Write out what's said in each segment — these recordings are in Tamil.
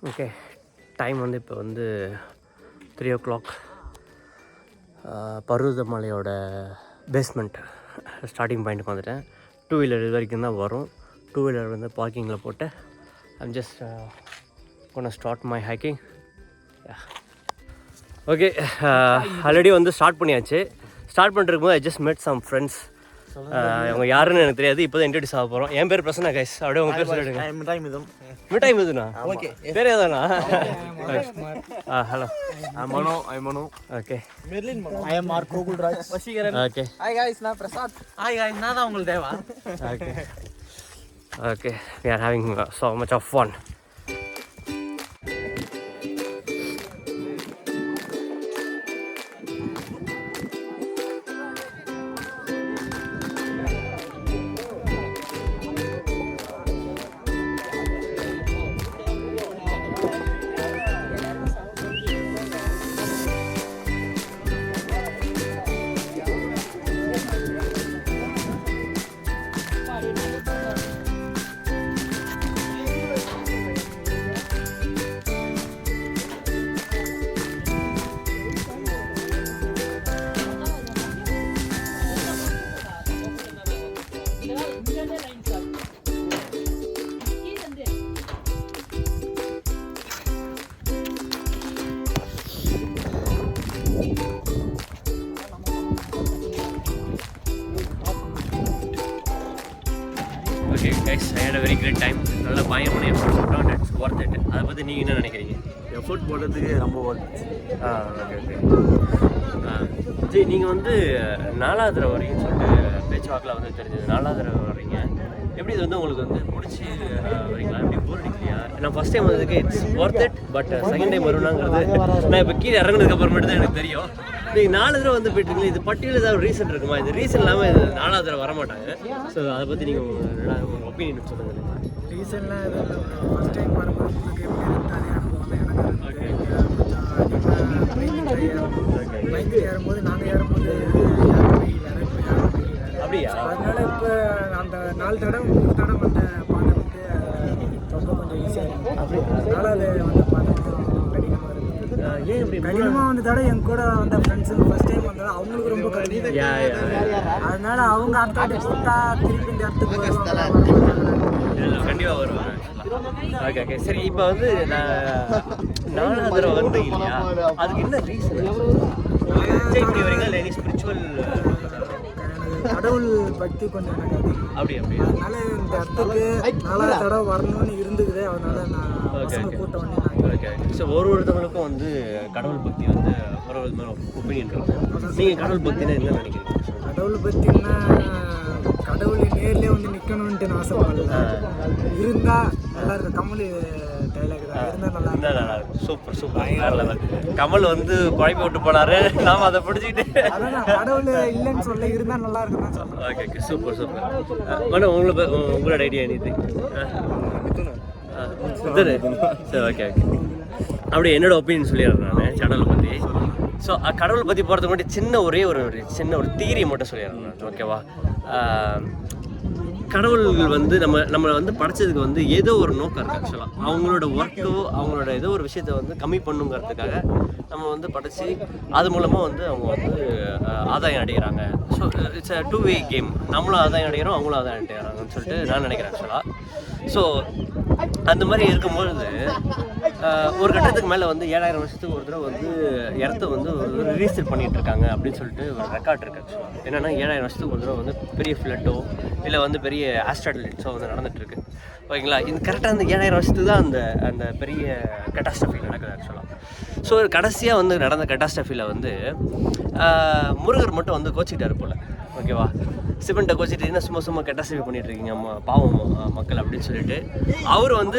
ஓகே, டைம் வந்து இப்போ வந்து 3 o'clock. பருவதமலையோட பேஸ்மெண்ட் ஸ்டார்டிங் பாயிண்ட்டுக்கு வந்துட்டேன். 2 வீலர் இது வரைக்கும் தான் வரும். 2 வீலர் வந்து பார்க்கிங்கில் போட்டு I'm just gonna start my hiking. Okay, already வந்து ஸ்டார்ட் பண்ணியாச்சு. ஸ்டார்ட் பண்ணிருக்கும் போது I just met some friends. அவங்க யாருன்னு எனக்கு தெரியாது. இப்போ தான் இன்ட்ரடியூஸ் ஆக போகிறோம். என் பேர் பிரசன்னா கைஸ். அப்படியே உங்கள் பேர் சொல்லிடுங்க. மிட்டாய் மிதுனா. ஓகே, பேர் ஏதானா? Hello, Mano. Okay. Merlin Mano. I am R Gokulraj. Vaseekaran. Okay. Hi guys, நான் பிரசாத். ஹாய் गाइस, நான் தான் உங்களுக்கு Deva. Okay. Okay, we are having so much of fun. Okay guys, I had a very great time. நல்லா பயங்கரமான எஃபர்ட் போட்டோம். That's worth it. அதை பற்றி நீங்கள் என்ன நினைக்கிறீங்க? எஃபோர்ட் போடுறதுக்கு ரொம்ப ஒர்த். ஓகே ஜி, நீங்கள் வந்து 4வது தடவை வரீங்கன்னு சொல்லிட்டு பேச்சுவாக்கில் வந்து தெரிஞ்சது. 4வது தடவை வர்றீங்க. எப்படி இது வந்து உங்களுக்கு வந்து பிடிச்சி வரீங்களா? எப்படி போர் அடிக்கலையா? நான் ஃபஸ்ட் டைம் வந்ததுக்கு it's worth it. But second time வருவாங்கிறது நான் இப்போ கீழே இறங்குனதுக்கு அப்புறமேட்டு தான் எனக்கு தெரியும். நீங்கள் 4 தடவை வந்து போயிட்டுருக்கீங்க. இது பட்டியல் ஏதாவது ரீசன் இருக்குமா? இது ரீசன் இல்லாமல் இது 4வது தடவை வரமாட்டாங்க. ஸோ அதை பற்றி நீங்கள் உங்கள் ஒப்பீனியன் சொல்லுங்கள். ரீசன்லாம் எதுவும் ஃபஸ்ட் டைம் வரும்போது பைக் ஏறும்போது நாங்கள் ஏறும்போது அப்படியா? அதனால இப்போ அந்த 4 தடவை 3 தடவை வந்து பாதை வந்து ரொம்ப கொஞ்சம் ஈஸியாக இருக்கும். அதனால அது வந்து பாதை கடினமாக இருக்குது. ஏன் இப்படி கடினமாக வந்த தடவை என் கூட வந்த ஃப்ரெண்ட்ஸுங்க ஃபஸ்ட் டைம் வந்தது அவங்களுக்கு ரொம்ப கடினம். அதனால அவங்க அடுத்த வாட்டி கூப்பிட்டா திருப்பி இந்த இடத்துக்கு கண்டிப்பாக வருவாங்க. ஓகே ஓகே, சரி. இப்போ வந்து நான் 4வது தடவை வந்து இல்லையா, அதுக்கு என்ன ரீசன்? இப்படி வரீங்களா இல்லை எனி ஸ்பிரிச்சுவல் கடவுள் பக்தி கொஞ்சம் எனக்கு அதிகம். அப்படி அதனால இந்த இடத்துக்கு 4வது தடவை வரணும்னு இருந்துக்குது. அதனால நான் பசங்க கூட்டம் வந்து ஓகே. ஸோ ஒருத்தவங்களுக்கும் வந்து கடவுள் பக்தி வந்து ஒரு விதமான ஒப்பீனியன் இருக்கும். நீங்கள் கடவுள் பக்தினா என்ன நினைக்கிறீங்க? கடவுள் பற்றினா கடவுள் நேர்லேயே வந்து நிற்கணுன்ட்டு நான் ஆசைப்படல. இருந்தால் நல்லா இருக்கும். கமல் டைலாக் தான், இருந்தால் நல்லா இருக்கும். சூப்பர் வேற லெவல். கமல் வந்து குழப்பி விட்டு போனாரு, நாம அதை பிடிச்சிக்கிட்டு அதான் கடவுள் இல்லைன்னு சொல்ல, இருந்தால் நல்லா இருக்கும் தான் சொல்லுவேன். Okay super. மேடம் உங்களோட ஐடியா எனிதிங்? சரி ஓகே. அப்படி என்னோட ஒப்பீனியன் சொல்லிடுறேன் நான் கடவுளை பற்றி. ஸோ கடவுளை பற்றி போகிறதுக்கு முன்னாடி சின்ன ஒரு தியரி மட்டும் சொல்லிடுறேன் நான். ஓகேவா? கடவுள்கள் வந்து நம்மளை வந்து படைச்சதுக்கு வந்து ஏதோ ஒரு நோக்கம் இருக்குது. ஆக்சுவலாக அவங்களோட ஒர்க்கோ அவங்களோட ஏதோ ஒரு விஷயத்தை வந்து கம்மி பண்ணுங்கிறதுக்காக நம்ம வந்து படைச்சி அது மூலமாக வந்து அவங்க வந்து ஆதாயம் அடைகிறாங்க. So it's a 2-way game. நம்மளும் ஆதாயம் அடைகிறோம், அவங்களும் ஆதாயம் அடைகிறாங்கன்னு சொல்லிட்டு நான் நினைக்கிறேன் ஆக்சுவலாக. ஸோ அந்த மாதிரி இருக்கும்பொழுது ஒரு கட்டத்துக்கு மேலே வந்து 7000 வருஷத்துக்கு ஒரு தடவை வந்து இடத்த வந்து ஒரு ரீசெட் பண்ணிகிட்டு இருக்காங்க அப்படின்னு சொல்லிட்டு ஒரு ரெக்கார்ட் இருக்குது ஆக்சுவலாக. என்னென்னா 7000 வருஷத்துக்கு ஒரு தடவை வந்து பெரிய ஃப்ளட்டோ இல்லை வந்து பெரிய ஆஸ்ட்ராய்ட்ஸோ வந்து நடந்துகிட்ருக்கு. ஓகேங்களா? இது கரெக்டாக அந்த 7000 வருஷத்துக்கு தான் அந்த பெரிய கட்டாஸ்ட்ரஃபி நடக்குது ஆக்சுவலாக. ஸோ கடைசியாக வந்து நடந்த கட்டாஸ்ட்ரஃபியில் வந்து முருகர் மட்டும் வந்து கோச்சிக்கிட்டார் போல். ஓகேவா? சிவன்கிட்ட கோச்சிட்டு என்ன சும்மா கட்டாஸ்ட்ரஃபி பண்ணிட்டு இருக்கீங்க பாவம் மக்கள் அப்படின்னு சொல்லிட்டு அவர் வந்து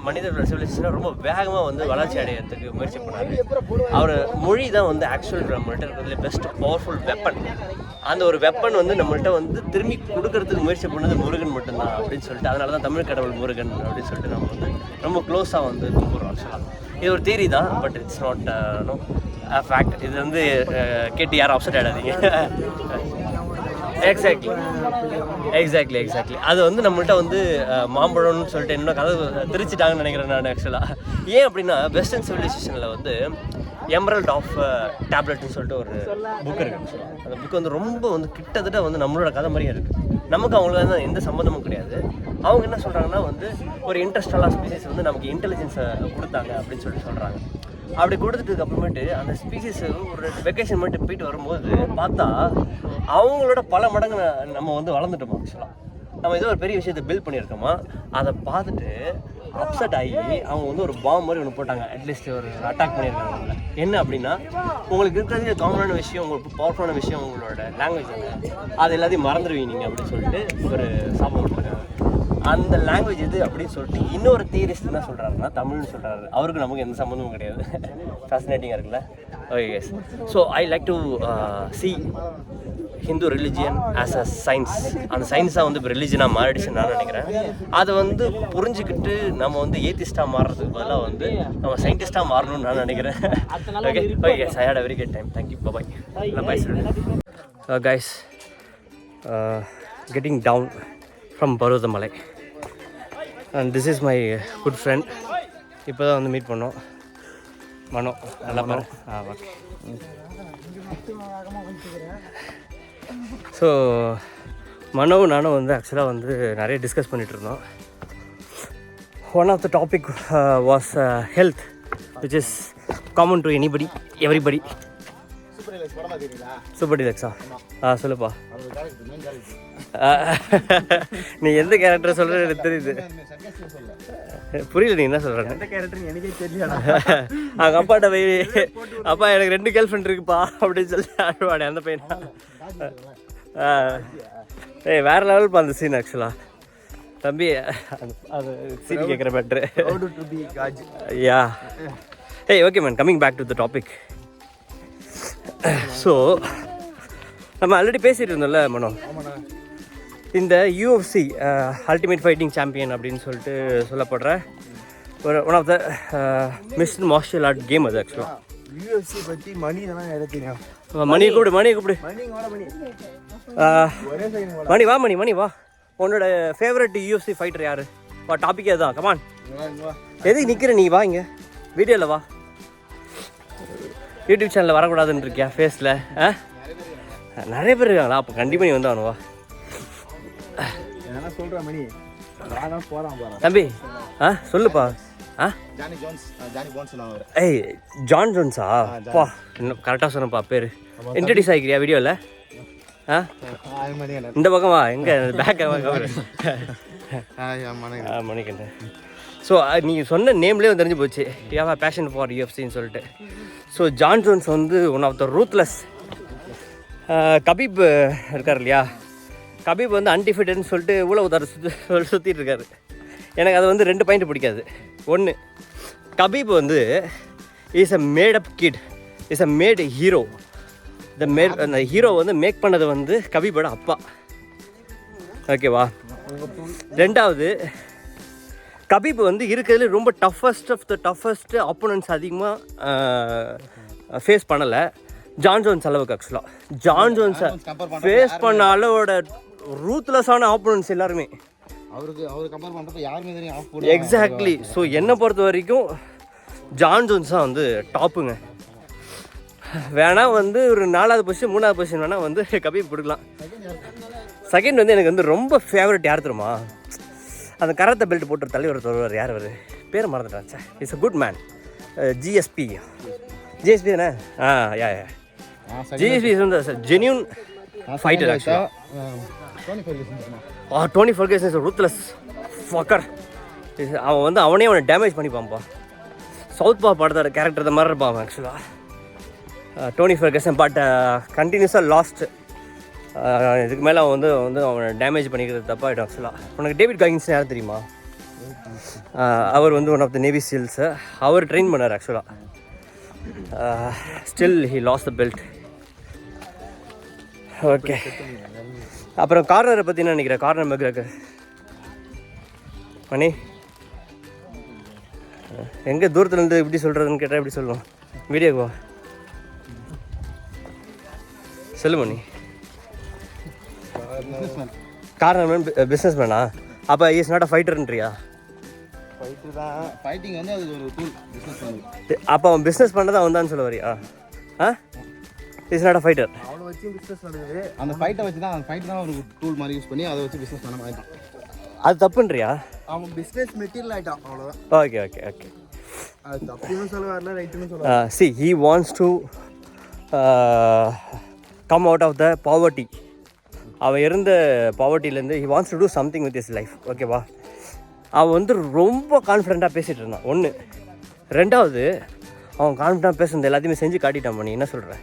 மனிதர்களோட சிவிலைசேஷனை ரொம்ப வேகமாக வந்து வளர்ச்சி அடையிறதுக்கு முயற்சி பண்ணார். அவர் மொழி தான் வந்து ஆக்சுவல் நம்மள்கிட்ட இருக்கிறதுல பெஸ்ட் பவர்ஃபுல் வெப்பன். அந்த ஒரு வெப்பன் வந்து நம்மள்கிட்ட வந்து திரும்பி கொடுக்கறதுக்கு முயற்சி பண்ணது முருகன் மட்டும்தான் அப்படின்னு சொல்லிட்டு, அதனால தான் தமிழ் கடவுள் முருகன் அப்படின்னு சொல்லிட்டு நம்ம வந்து ரொம்ப க்ளோஸாக வந்து கும்பிட்றோம் ஆக்சுவலாக. இது ஒரு தியரி தான், பட் இட்ஸ் நாட் ஃபேக்ட். இது வந்து கேட்டு யாரும் அப்செட் ஆகிடாதீங்க. எக்ஸாக்ட்லி அது வந்து நம்மள்கிட்ட வந்து மாம்பழம்னு சொல்லிட்டு என்ன கதை திரிச்சிட்டாங்கன்னு நினைக்கிறேன் நான் ஆக்சுவலாக. ஏன் அப்படின்னா வெஸ்டர்ன் சிவிலைசேஷனில் வந்து எமரல்ட் ஆஃப் டேப்லெட்னு சொல்லிட்டு ஒரு புக் இருக்குது ஆக்சுவலாக. அந்த புக் வந்து ரொம்ப வந்து கிட்டத்தட்ட வந்து நம்மளோட கதை மாதிரியே இருக்குது. நமக்கு அவங்களுக்கு வந்து எந்த சம்மந்தமும் கிடையாது. அவங்க என்ன சொல்கிறாங்கன்னா வந்து ஒரு இன்ட்ரெஸ்டல்லாக ஸ்பீசிஸ் வந்து நமக்கு இன்டெலிஜென்ஸை கொடுத்தாங்க அப்படின்னு சொல்கிறாங்க. அப்படி கொடுத்துட்டு அப்புறமேட்டு அந்த ஸ்பீசிஸ் ஒரு வெக்கேஷன் மட்டும் போயிட்டு வரும்போது பார்த்தா அவங்களோட பல மடங்கு நம்ம வந்து வளர்ந்துட்டோமா ஆக்சுவலாக. நம்ம ஏதோ ஒரு பெரிய விஷயத்தை பில்ட் பண்ணியிருக்கோமா, அதை பார்த்துட்டு அப்செட் ஆகி அவங்க வந்து ஒரு பாம்பு மாதிரி ஒன்று போட்டாங்க. அட்லீஸ்ட் ஒரு அட்டாக் பண்ணியிருக்காங்க அவங்கள. என்ன அப்படின்னா உங்களுக்கு இருக்கிறது காமனான விஷயம், உங்களுக்கு பவர்ஃபுல்லான விஷயம் உங்களோட லாங்குவேஜ் தானே, அது எல்லாத்தையும் மறந்துடுவீங்க நீங்கள் அப்படின்னு சொல்லிட்டு ஒரு சாபம் கொடுத்துருக்காங்க. அந்த லாங்குவேஜ் இது அப்படின்னு சொல்லிட்டு இன்னொரு தியரிஸ்ட் என்ன சொல்கிறாருன்னா தமிழ்னு சொல்கிறாரு. அவருக்கு நமக்கு எந்த சம்மந்தமும் கிடையாது. ஃபேசினேட்டிங்காக இருக்குல்ல. Okay yes. So I like to C Hindu religion as a science. அந்த சயின்ஸாக வந்து இப்போ ரிலிஜனாக மாறிடுச்சுன்னு நான் நினைக்கிறேன். அதை வந்து புரிஞ்சுக்கிட்டு நம்ம வந்து ஏத்திஸ்டாக மாறுறதுக்கு பதிலாக வந்து நம்ம சயின்டிஸ்டாக மாறணும்னு நான் நினைக்கிறேன். Okay okay I had a very good time. Thank you. Bye. Bye sir. Guys getting down from Parvatamalai and this is my good friend. இப்போ தான் வந்து மீட் பண்ணோம். மனோ நல்லா பாரு. ஓகே. ஸோ மனோவும் நானும் வந்து ஆக்சுவலாக வந்து நிறைய டிஸ்கஸ் பண்ணிகிட்டு இருந்தோம். One of the topic was health, which is common to everybody. Super டிலக்ஸா? சொல்லுப்பா. நீ எந்த கேரக்டரை சொல்கிற எனக்கு தெரியுது. புரியல நீ என்ன சொல்கிறேன். எந்த கேரக்டர் எனக்கே தெரியல. அவங்க அப்பாட்ட போய் அப்பா எனக்கு 2 கேர்ள் ஃப்ரெண்ட் இருக்குப்பா அப்படின்னு சொல்லி ஆடுவானே அந்த பையனா. ஏய் வேறு லெவல்ப்பா அந்த சீன் ஆக்சுவலாக. தம்பி அது சீன் கேட்குற பெட்ரு. Yeah. Hey okay man, coming back to the topic. So நம்ம ஆல்ரெடி பேசிகிட்டு இருந்தோம்ல மனோ, இந்த UFC அல்டிமேட் ஃபைட்டிங் சாம்பியன் அப்படின்னு சொல்லிட்டு சொல்லப்படுற ஒரு one of the mixed martial art game அது ஆக்சுவலாக. UFC பற்றி மணி தான் எடுத்தீங்க. மணியை கூப்பிடு. மணி வா மணி வா. உன்னோட ஃபேவரட் UFC ஃபைட்டர் யாரு? வா, டாபிக்கே தான். கமான். எதுக்கு நிற்கிற நீ? வா இங்கே வீடியோவில் வா. யூடியூப் சேனலில் வரக்கூடாதுன்னு இருக்கியா ஃபேஸில்? நிறைய பேர் இருக்காங்களா? அப்போ கண்டிப்பாக நீ வந்து வா. சொல்கிறேன் மணி போகிறான் தம்பி. சொல்லுப்பா. ஏய் ஜான் ஜோன்ஸா? பா இன்னும் கரெக்டாக சொன்னப்பா பேர். இன்ட்ரடியூஸ் ஆகிக்கிறியா வீடியோவில்? இந்த பக்கம் வா. எங்கே பேக் மணிக்கண்டன். ஸோ நீ சொன்ன நேம்லேயே தெரிஞ்சு போச்சு you have a passion for UFCன்னு சொல்லிட்டு. ஸோ ஜான் ஜோன்ஸ் வந்து one of the ruthless. Khabib இருக்கார் இல்லையா, கபீப் வந்து அன்டிஃபிட்டட்னு சொல்லிட்டு உலகத்தார சுற்றிட்டு இருக்காரு. எனக்கு அது வந்து 2 பாயிண்ட் பிடிக்காது. ஒன்று, கபீப் வந்து is a made up kid, is a made hero. அந்த ஹீரோ வந்து மேக் பண்ணது வந்து கபீபோட அப்பா. ஓகேவா? 2வது, கபீப் வந்து இருக்கிறதுல ரொம்ப டஃபஸ்ட் ஆப்போனன்ட்ஸ் அதிகமாக ஃபேஸ் பண்ணலை ஜான் ஜோன்ஸ் அளவுக்கு. ஆக்சுவலாக ஜான் ஜோன்ஸை ஃபேஸ் பண்ண அளவோட ரூத்லெஸ்ஸான ஆப்போனன்ட்ஸ் எல்லாருமே எக்ஸாக்ட்லி. ஸோ என்னை பொறுத்த வரைக்கும் ஜான் ஜோன்ஸ் தான் வந்து டாப்புங்க. வேணா வந்து ஒரு 4வது பொசிஷன் 3வது பொசிஷன் வேணால் வந்து கபீப் கொடுக்கலாம். செகண்ட் வந்து எனக்கு வந்து ரொம்ப ஃபேவரட் யார் தெரியுமா? அந்த கராத்தே பெல்ட் போட்டு தலைவர் வருவார். யார் அவர்? பேர் மறந்துட்டான். It's a good man. GSP தானே? யா GSP இஸ் வந்து ஜென்யூன் ஃபைட்டர் ஆக்சுவலாக. Tony Ferguson is ruthless fucker. அவன் வந்து அவனே டேமேஜ் பண்ணிப்பான்ப்பா. சவுத் பா படத்தோட கேரக்டர் இந்த மாதிரி இருப்பான் ஆக்சுவலாக டோனி ஃபர்கூசன். பட் கண்டினியூஸாக லாஸ்ட். இதுக்கு மேலே அவன் வந்து அவனை டேமேஜ் பண்ணிக்கிறது தப்பாகிடும் ஆக்சுவலாக. உனக்கு டேவிட் காகின்ஸ் யார் தெரியுமா? அவர் வந்து one of the navy seals. அவர் ட்ரெயின் பண்ணார் ஆக்சுவலாக. Still he lost the belt. Okay. அப்புறம் கார்னரை பற்றி என்ன நினைக்கிறேன்? கார்னர் மெக்ரகர் மணி எங்கே தூரத்துலேருந்து எப்படி சொல்கிறதுன்னு கேட்டால் எப்படி சொல்லுவோம்? வீடியோக்கு வா சொல்லு மணி. காரணம் பிஸ்னஸ் மேனா? அப்போ இஸ் நாட் அ ஃபைட்டர்ன்றியா? ஃபைட்டு தான், ஃபைட்டிங் வந்து அது ஒரு டூல் பிஸ்னஸ் பண்ணி. அப்போ அவன் பிஸ்னஸ் பண்ணதான் வந்தான்னு சொல்ல வரியா? Is not a fighter. அவனை வச்சு பிஸ்னஸ் பண்ணுது. அந்த ஃபைட்டை வச்சு தான், அந்த ஃபைட் தான் ஒரு டூல் மாதிரி யூஸ் பண்ணி அதை வச்சு பிஸ்னஸ் பண்ண மாதிரி தான். அது தப்புன்றியா? அவன் பிஸ்னஸ் மெட்டீரியல் ஆகிட்டான், அவ்வளோதான். Okay okay okay. அது தப்புன்னு சொல்ல வரல, ரைட்டுன்னு சொல்ல. See, he wants to come out of the poverty. அவன் இருந்த பாவர்ட்டிலேருந்து he wants to do something with his life. ஓகேவா? அவன் வந்து ரொம்ப கான்ஃபிடெண்ட்டாக பேசிகிட்டு இருந்தான். ஒன்று. ரெண்டாவது, அவன் கான்ஃபிடெண்ட்டாக பேசுனது எல்லாத்தையுமே செஞ்சு காட்டிட்டான். நீ என்ன சொல்கிற?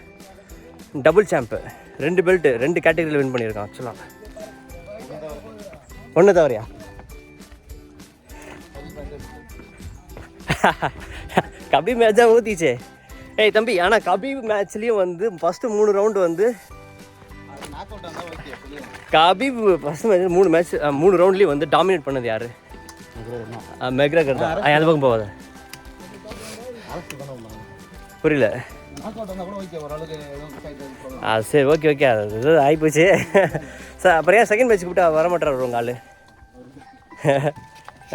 டபுள் சாம்ப்பு, 2 பெல்ட்டு 2 கேட்டகரியில் வின் பண்ணியிருக்கான். ஆக்சுவலாக ஒன்று தவறியா? கபி மேட்ச் தான் ஊற்றிச்சே. ஏய் தம்பி, ஆனால் கபி மேட்ச்லேயும் வந்து ஃபஸ்ட்டு 3 ரவுண்டு வந்து கபீப் ஃபஸ்ட் மேட்ச் 3 ரவுண்ட்லேயும் வந்து டாமினேட் பண்ணது யார்? மெக்ரகர் தான். அந்த பக்கம் போகாத. புரியல. சரி, ஓகே ஓகே, அது ஆகிப்போச்சு. சார் அப்புறம் ஏன் செகண்ட் மேட்ச் கூப்பிட்டா வரமாட்டார் உங்கள் ஆள்?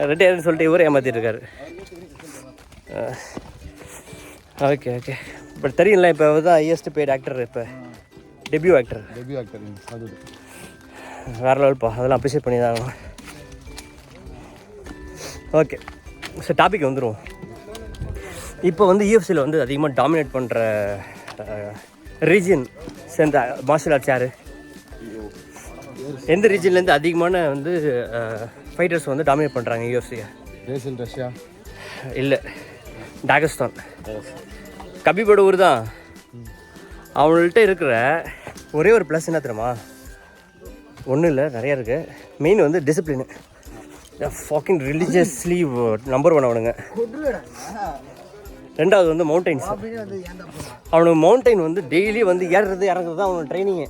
ரெண்டு சொல்லிட்டு இவரே ஏமாற்றிட்டு இருக்காரு. Okay okay. பட் தெரியல, இப்போ தான் ஹையஸ்ட் பெய்ட் ஆக்டர், இப்போ டெபியூ ஆக்டர் அது வேறு லெவல்ப்பா. அதெல்லாம் அப்ரிஷியேட் பண்ணி தான். ஓகே, ஸோ டாபிக் வந்துடும். இப்போ வந்து யூஎஃப்சியில் வந்து அதிகமாக டாமினேட் பண்ணுற ரீஜியன் சேர்ந்த மார்ஷல் ஆர்ட்ஸ் யார்? எந்த ரீஜன்லேருந்து அதிகமான வந்து ஃபைட்டர்ஸ் வந்து டாமினேட் பண்ணுறாங்க யூஎஃப்சியை? ரஷ்யா இல்லை, டாகஸ்தான். கபீபோட ஊர் தான். அவங்கள்ட்ட இருக்கிற ஒரே ஒரு ப்ளஸ் என்ன தெரியுமா? ஒன்றும் இல்லை, நிறையா இருக்குது. மெயின் வந்து டிசிப்ளினு. ஃபாக்கிங் ரிலீஜியஸ்லி நம்பர் 1 அவனுங்க. ரெண்டாவது வந்து மவுண்டைன்ஸ். அவனுக்கு மவுண்டைன் வந்து டெய்லி வந்து ஏறுறது இறங்குறது தான் அவனோட ட்ரைனிங்கு.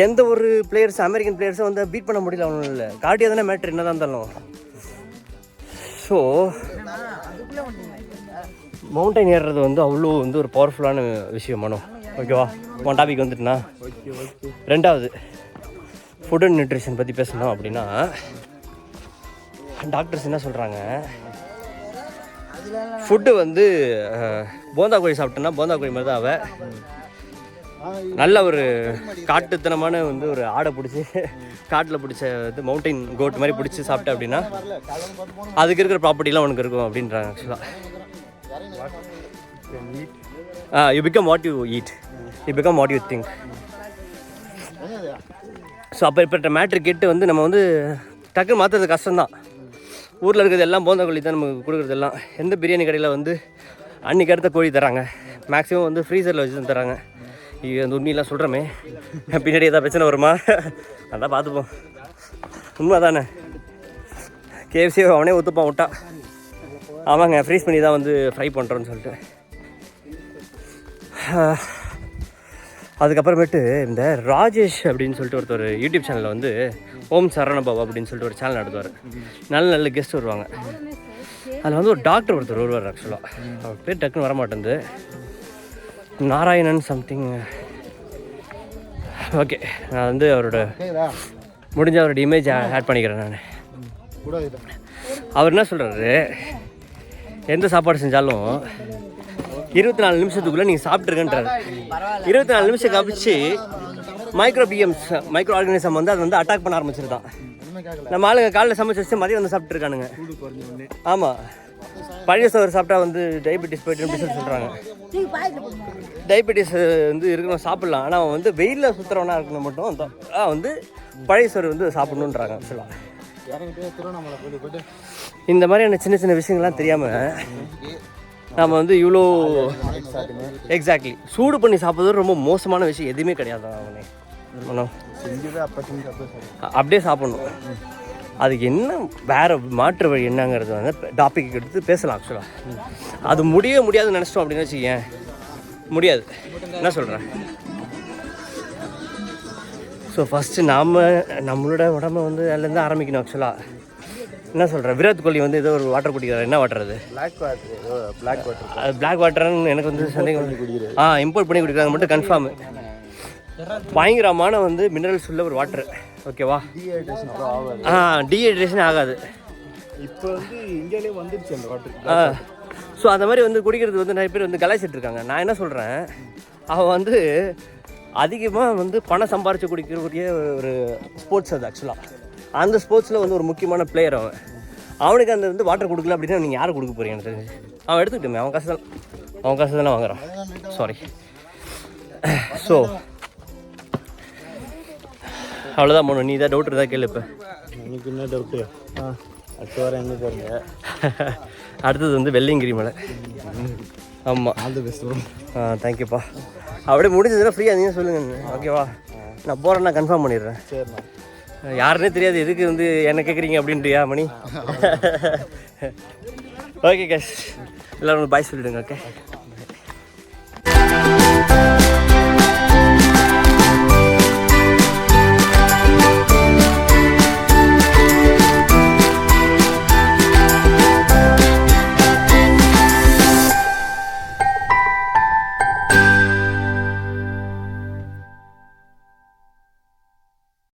எந்த ஒரு பிளேயர்ஸ், அமெரிக்கன் பிளேயர்ஸும் வந்து பீட் பண்ண முடியல அவனும். இல்லை, கார்டியா தானே மேட்ரு என்ன தான் இருந்தாலும். ஸோ மவுண்டைன் ஏறுறது வந்து அவ்வளோ வந்து ஒரு பவர்ஃபுல்லான விஷயம் மனோ. ஓகேவா? உன் டாபிக் வந்துட்டுனா. ரெண்டாவது, ஃபுட் அண்ட் நியூட்ரிஷன் பற்றி பேசணும் அப்படின்னா, டாக்டர்ஸ் என்ன சொல்கிறாங்க, ஃபுட்டு வந்து போந்தா கோழி சாப்பிட்டோன்னா போந்தா கோழி மாதிரி தான் அவள். நல்ல ஒரு காட்டுத்தனமான வந்து ஒரு ஆடை பிடிச்சி, காட்டில் பிடிச்ச இது மவுண்டைன் கோட் மாதிரி பிடிச்சி சாப்பிட்டேன் அப்படின்னா அதுக்கு இருக்கிற ப்ராப்பர்ட்டிலாம் உனக்கு இருக்கும் அப்படின்றாங்க. ஆக்சுவலாக you become what you eat, you become what you think. So அப்போ இப்பட்ட மேட்ரு கேட்டு வந்து நம்ம வந்து டக்குன்னு மாற்றுறது கஷ்டம்தான். ஊரில் இருக்கிறது எல்லாம் போந்தா கோழி தான் நமக்கு கொடுக்குறதெல்லாம். எந்த பிரியாணி கடையில் வந்து அன்றைக்கி அடுத்த கோழி தராங்க, மேக்ஸிமம் வந்து ஃப்ரீசரில் வச்சு தான் தராங்க. இது அந்த உண்மையெல்லாம் சொல்கிறோமே, பின்னாடி எதாவது பிரச்சனை வருமா? அதான் பார்த்துப்போம். உண்மை தானே. கேஎஃப்சி அவனே ஒத்துப்பான் விட்டா. ஆமாங்க, ஃப்ரீஸ் பண்ணி தான் வந்து ஃப்ரை பண்ணுறோன்னு சொல்லிட்டு. அதுக்கப்புறமேட்டு இந்த ராஜேஷ் அப்படின்னு சொல்லிட்டு ஒருத்தர் யூடியூப் சேனலில் வந்து ஓம் சரணபாபு அப்படின்னு சொல்லிட்டு ஒரு சேனல் நடத்துவார். நல்ல நல்ல கெஸ்ட் வருவாங்க. அதில் வந்து ஒரு டாக்டர் ஒருத்தர் வருவார். ஆக்சுவலாக அவர் பேர் டக்குன்னு வரமாட்டேங்குது, நாராயணன் சம்திங். ஓகே, நான் வந்து அவரோட முடிஞ்ச அவரோட இமேஜ் ஆட் பண்ணிக்கிறேன் நான். அவர் என்ன சொல்கிறாரு, எந்த சாப்பாடு செஞ்சாலும் 24 நிமிஷத்துக்குள்ளே நீங்கள் சாப்பிட்ருக்கன்றாரு. 24 நிமிஷம் கழிச்சு மைக்ரோ ஆர்கானிசம் வந்து அது வந்து அட்டாக் பண்ண ஆரம்பிச்சிருதான். நம்ம ஆளுங்க காலையில் சமைச்சு வச்சு மதியம் வந்து சாப்பிட்ருக்கானுங்க. ஆமாம், பழைய சோறு சாப்பிட்டா வந்து டயபெட்டிஸ் போய்ட்டு அப்படின்னு சொல்லி சொல்கிறாங்க. டயபெட்டிஸ் வந்து இருக்கணும் சாப்பிட்லாம், ஆனால் அவன் வந்து வெயிலில் சுற்றுறவனா இருக்கணும் மட்டும் வந்து பழைய சோறு வந்து சாப்பிட்ணுன்றாங்க. ஆக்சுவலாக இந்த மாதிரியான சின்ன சின்ன விஷயங்கள்லாம் தெரியாமல் நம்ம வந்து இவ்வளோ எக்ஸாக்ட்லி சூடு பண்ணி சாப்பிட்றது ரொம்ப மோசமான விஷயம் எதுவுமே கிடையாது. அவனே அப்படியே சாப்பிட்ணும். அதுக்கு என்ன வேறு மாற்று வழி என்னங்கிறது வந்து டாபிக் எடுத்து பேசலாம். ஆக்சுவலாக அது முடியாதுன்னு நினச்சிட்டோம் அப்படின்னு வச்சுக்கேன், முடியாது. என்ன சொல்கிறேன்? ஸோ ஃபஸ்ட்டு நம்மளோட உடம்பை வந்து அதுலேருந்து ஆரம்பிக்கணும். ஆக்சுவலாக என்ன சொல்கிறேன், விராட் கோலி வந்து ஏதோ ஒரு வாட்டர் குடிக்கிறார். என்ன வாட்டர் அது? பிளாக் வாட்டர்னு எனக்கு வந்து சந்தேகம். இம்போர்ட் பண்ணி குடிக்கிறாங்க மட்டும் கன்ஃபார்மு. பயங்கரமான வந்து மினரல்ஸ் உள்ள ஒரு வாட்டர். ஓகேவா? டீஹைட்ரேஷன் ஆகாது. இப்போ வந்து இந்தியாவிலே வந்துருச்சு அந்த வாட்டர். ஸோ அந்த மாதிரி வந்து குடிக்கிறது வந்து நிறைய பேர் வந்து கலாய்ச்சிட்டு இருக்காங்க. நான் என்ன சொல்கிறேன், அவன் வந்து அதிகமாக வந்து பணம் சம்பாரித்து குடிக்கக்கூடிய ஒரு ஸ்போர்ட்ஸ் அது. ஆக்சுவலாக அந்த ஸ்போர்ட்ஸில் வந்து ஒரு முக்கியமான பிளேயர் அவனுக்கு அந்த வந்து வாட்டர் கொடுக்கல அப்படின்னா நீங்கள் யாரை கொடுக்க போறீங்கன்னு தெரிஞ்சு அவன் எடுத்துக்கிட்டோமே. அவன் காசு தானே வாங்குறான். சாரி. ஸோ அவ்வளோதான் மோனு. நீ தான் டவுட் இருந்தால் கேளு. இப்போ எனக்கு என்ன டவுட்டு? அடுத்த வாரம் எங்கே போகிறீங்க? அடுத்தது வந்து வெள்ளையங்கிரி மலை. ஆமாம். All the best bro. தேங்க்யூப்பா. அப்படியே முடிஞ்சதுன்னா ஃப்ரீயாக நீங்கள் சொல்லுங்கள். ஓகேவா? நான் போகிறேன்னா கன்ஃபார்ம் பண்ணிடுறேன். சரிண்ணா. யாருன்னே தெரியாது, எதுக்கு வந்து என்ன கேட்குறீங்க அப்படின்றியா மணி? ஓகே கேஷ், எல்லோரும் பாய் சொல்லிவிடுங்க. ஓகே.